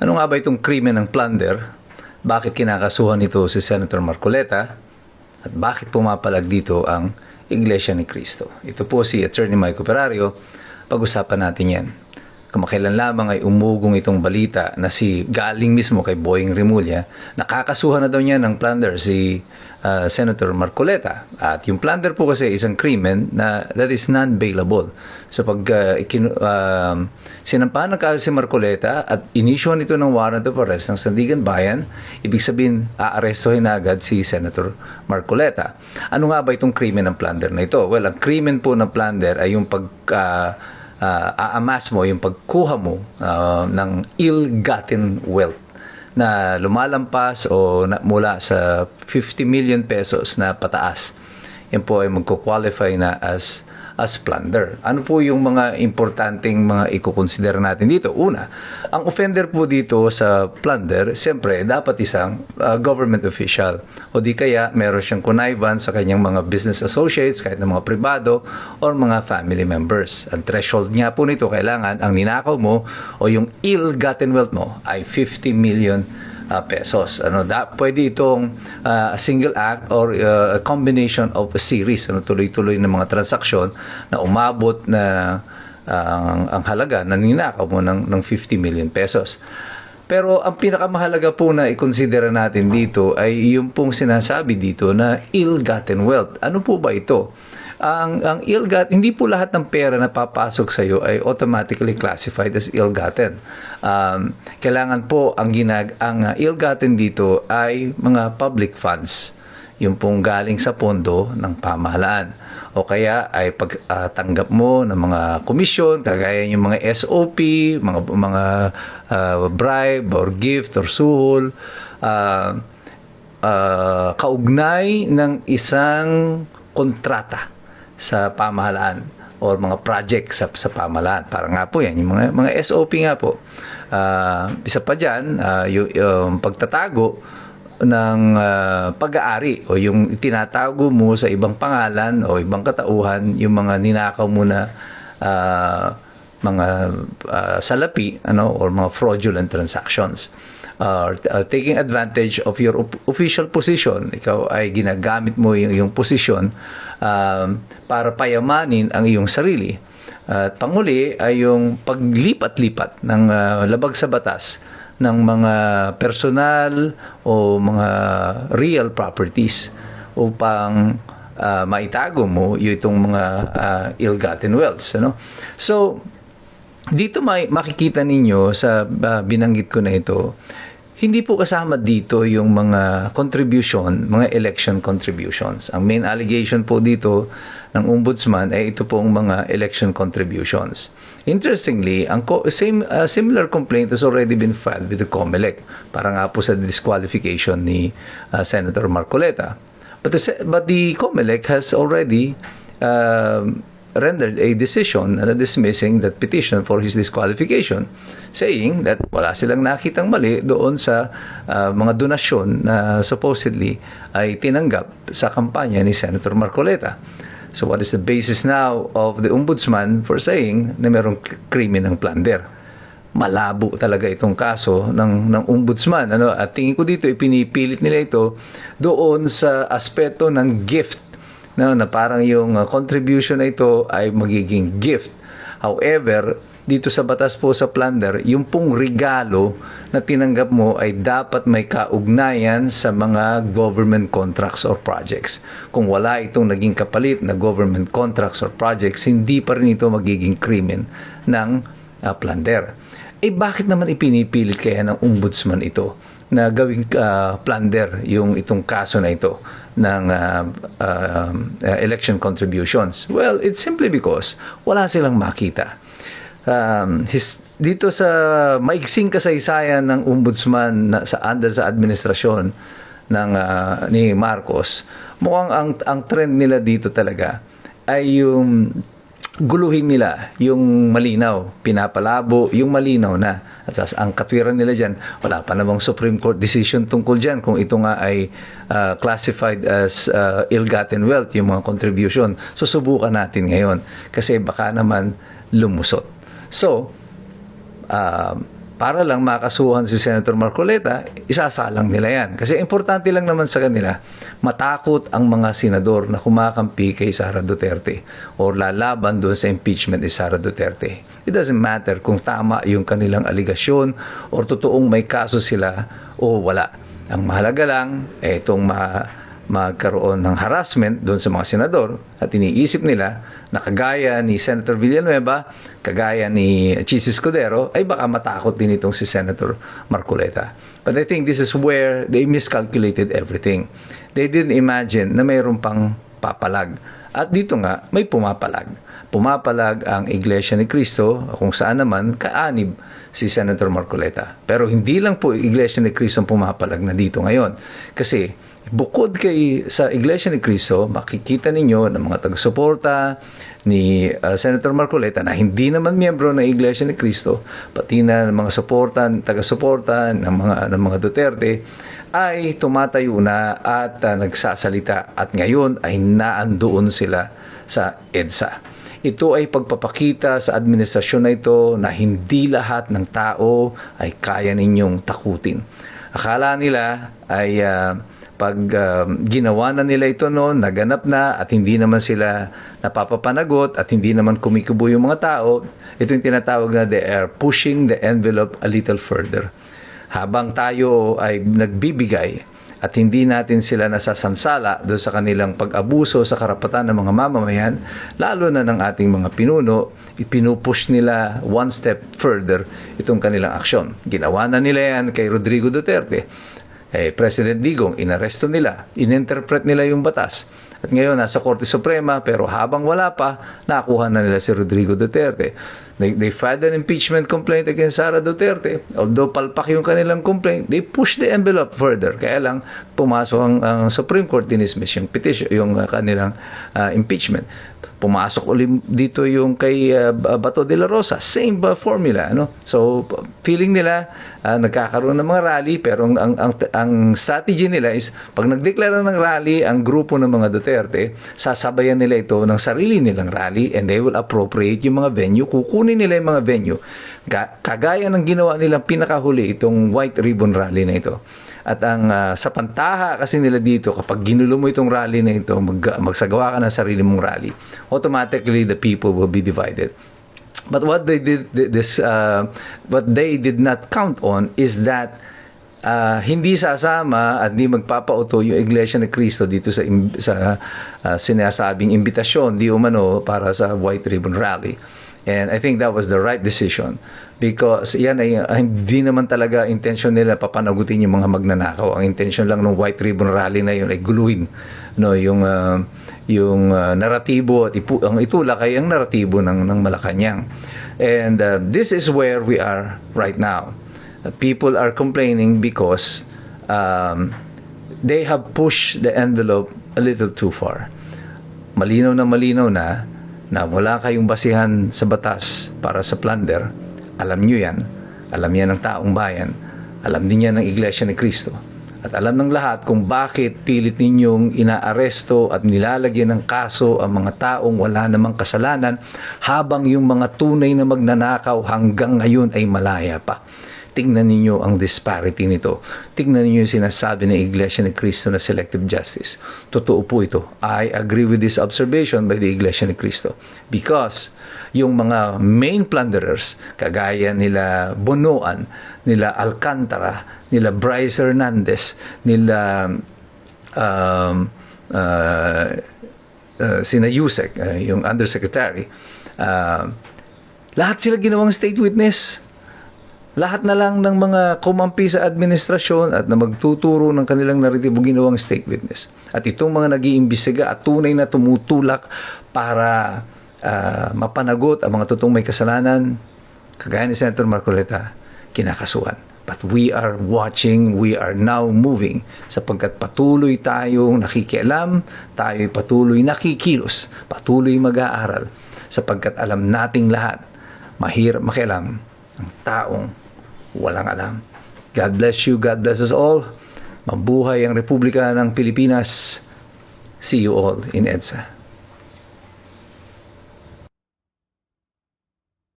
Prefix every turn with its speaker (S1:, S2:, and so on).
S1: Ano nga ba itong krimen ng plunder? Bakit kinakasuhan ito si Senator Marcoleta? At bakit pumapalag dito ang Iglesia ni Cristo? Ito po si Attorney Mike Operario. Pag-usapan natin yan. Kamakailan lamang ay umugong itong balita na galing mismo kay Boying Rimulya, nakakasuhan na daw niya ng plunder si Senator Marcoleta. At yung plunder po kasi isang krimen na that is non-bailable. So pag sinampahan ng kaso si Marcoleta at inisyuhan ito ng warrant of arrest ng Sandigan Bayan, ibig sabihin aarestohin na agad si Senator Marcoleta. Ano nga ba itong krimen ng plunder na ito? Well, ang krimen po ng plunder ay yung aamas mo, yung pagkuha mo ng ill-gotten wealth na lumalampas o mula sa 50 million pesos na pataas. Yan po ay magko-qualify na as plunder. Ano po yung mga importanteng mga ikukonsidera natin dito? Una, ang offender po dito sa plunder, siyempre, dapat isang government official. O di kaya, meron siyang connivan sa kanyang mga business associates, kahit ng mga pribado, or mga family members. Ang threshold nga po nito, kailangan ang ninakaw mo o yung ill-gotten wealth mo ay 50 million pesos. Pwede itong single act or a combination of a series, tuloy-tuloy ng mga transaksyon na umabot na ang halaga na ninakaw mo ng 50 million pesos. Pero ang pinakamahalaga po na i-consider natin dito ay yung pong sinasabi dito na ill-gotten wealth. Ano po ba ito? Ang ill-gotten, hindi po lahat ng pera na papasok sa iyo ay automatically classified as ill-gotten. Kailangan po ang ill-gotten dito ay mga public funds, yung pong galing sa pondo ng pamahalaan. O kaya ay pagtanggap mo ng mga komisyon, kagaya yung mga SOP, mga bribe or gift or suhol, kaugnay ng isang kontrata sa pamahalaan o mga project sa pamahalaan. Para nga po yan, yung mga SOP nga po. Isa pa dyan, yung pagtatago ng pag-aari o yung tinatago mo sa ibang pangalan o ibang katauhan, yung mga ninakaw mo na mga salapi or mga fraudulent transactions. Taking advantage of your official position. Ikaw ay ginagamit mo yung posisyon para payamanin ang iyong sarili. At panguli ay yung paglipat-lipat ng labag sa batas ng mga personal o mga real properties upang maitago mo itong mga ill-gotten wealths. So, dito makikita ninyo sa binanggit ko na ito, hindi po kasama dito yung mga contribution, mga election contributions. Ang main allegation po dito ng ombudsman ay ito pong mga election contributions. Interestingly, similar complaint has already been filed with the COMELEC para nga po sa disqualification ni Senator Marcoleta. But the COMELEC has already rendered a decision na dismissing that petition for his disqualification, saying that wala silang nakitang mali doon sa mga donasyon na supposedly ay tinanggap sa kampanya ni Senator Marcoleta. So what is the basis now of the ombudsman for saying na mayroong krimen ng plunder? Malabo talaga itong kaso ng ombudsman. At tingin ko dito, ipinipilit nila ito doon sa aspeto ng gift. Na parang yung contribution na ito ay magiging gift. However, dito sa batas po sa plunder, yung pong regalo na tinanggap mo ay dapat may kaugnayan sa mga government contracts or projects. Kung wala itong naging kapalit na government contracts or projects, hindi pa rin ito magiging krimen ng plunder. Bakit naman ipinipilit kaya ng ombudsman ito na gawing plunder itong kaso na ito ng election contributions? Well, it's simply because wala silang makita. Dito sa maiksing kasaysayan ng ombudsman sa administrasyon ni Marcos, mukhang ang trend nila dito talaga ay yung guluhin nila yung malinaw, pinapalabo yung malinaw na. At ang katwiran nila dyan, wala pa namang Supreme Court decision tungkol dyan kung ito nga ay classified as ill-gotten wealth, yung mga contribution. So, subukan natin ngayon kasi baka naman lumusot. So, para lang makasuhan si Senator Marcoleta, isasalang nila yan. Kasi importante lang naman sa kanila, matakot ang mga senador na kumakampi kay Sara Duterte o lalaban doon sa impeachment ni Sara Duterte. It doesn't matter kung tama yung kanilang aligasyon o totoong may kaso sila o wala. Ang mahalaga lang, itong magkaroon ng harassment doon sa mga senador at iniisip nila na kagaya ni Senator Villanueva, kagaya ni Chis Escudero, ay baka matakot din itong si Senator Marcoleta. But I think this is where they miscalculated everything. They didn't imagine na mayroon pang papalag. At dito nga, may pumapalag. Pumapalag ang Iglesia ni Cristo, kung saan naman kaanib si Senator Marcoleta. Pero hindi lang po Iglesia ni Cristo ang pumapalag na dito ngayon. Kasi bukod sa Iglesia ni Cristo, makikita ninyo ng mga taga-suporta ni Senator Marcoleta na hindi naman miyembro ng Iglesia ni Cristo, pati na ng mga taga-suporta ng mga Duterte, ay tumatayo na at nagsasalita at ngayon ay naandoon sila sa EDSA. Ito ay pagpapakita sa administrasyon na ito na hindi lahat ng tao ay kaya ninyong takutin. Akala nila ay pag ginawa na nila ito noon, naganap na at hindi naman sila napapapanagot at hindi naman kumikibo yung mga tao, ito yung tinatawag na they are pushing the envelope a little further. Habang tayo ay nagbibigay at hindi natin sila nasasansala doon sa kanilang pag-abuso sa karapatan ng mga mamamayan, lalo na ng ating mga pinuno, ipinupush nila one step further itong kanilang aksyon. Ginawa na nila yan kay Rodrigo Duterte. President Digong, inaresto nila, ininterpret nila yung batas. At ngayon, nasa Korte Suprema, pero habang wala pa, nakuha na nila si Rodrigo Duterte. They filed an impeachment complaint against Sara Duterte. Although palpak yung kanilang complaint, they pushed the envelope further. Kaya lang, pumasok ang Supreme Court, dinismiss yung petition, yung kanilang impeachment. Pumasok ulit dito yung kay Bato de la Rosa. Same formula. No? So, feeling nila, nagkakaroon ng mga rally, pero ang strategy nila is, pag nagdeklara ng rally, ang grupo ng mga Duterte, sasabayan nila ito ng sarili nilang rally and they will appropriate yung mga venue, kukunin nila yung mga venue. Kagaya ng ginawa nilang pinakahuli, itong White Ribbon Rally na ito. At ang sa pantaha kasi nila dito, kapag ginulo mo itong rally na ito, magsagawa ka ng sarili mong rally, automatically the people will be divided. But what they did not count on is that hindi sasama at hindi magpapauto yung Iglesia ni Cristo dito sa sinasabing imbitasyon di umano para sa White Ribbon Rally. And I think that was the right decision because yan ay hindi naman talaga intention nila papanagutin yung mga magnanakaw. Ang intention lang ng White Ribbon Rally na yun ay guluhin yung naratibo at ang itulak ay ang naratibo ng Malacanang. And this is where we are right now. People are complaining because they have pushed the envelope a little too far. Malinaw na wala kayong basihan sa batas para sa plunder. Alam nyo yan. Alam yan ng taong bayan. Alam din yan ng Iglesia ni Cristo. At alam ng lahat kung bakit pilit ninyong inaaresto at nilalagyan ng kaso ang mga taong wala namang kasalanan habang yung mga tunay na magnanakaw hanggang ngayon ay malaya pa. Tingnan ninyo ang disparity nito. Tingnan ninyo yung sinasabi ng Iglesia ni Cristo na selective justice. Totoo po ito. I agree with this observation by the Iglesia ni Cristo. Because yung mga main plunderers, kagaya nila Bonoan, nila Alcantara, nila Bryce Hernandez, nila sina Yusek, yung undersecretary, lahat sila ginawang state witness. Lahat na lang ng mga kumampi sa administrasyon at na magtuturo ng kanilang naritibo ginawang state witness. At itong mga nag-iimbestiga at tunay na tumutulak para mapanagot ang mga totoong may kasalanan, kagaya ni Senator Marcoleta, kinakasuhan. But we are watching, we are now moving sapagkat patuloy tayong nakikialam, tayo'y patuloy nakikilos, patuloy mag-aaral sapagkat alam nating lahat, mahirap makialam ang taong walang alam. God bless you. God bless us all. Mabuhay ang Republika ng Pilipinas. See you all in EDSA.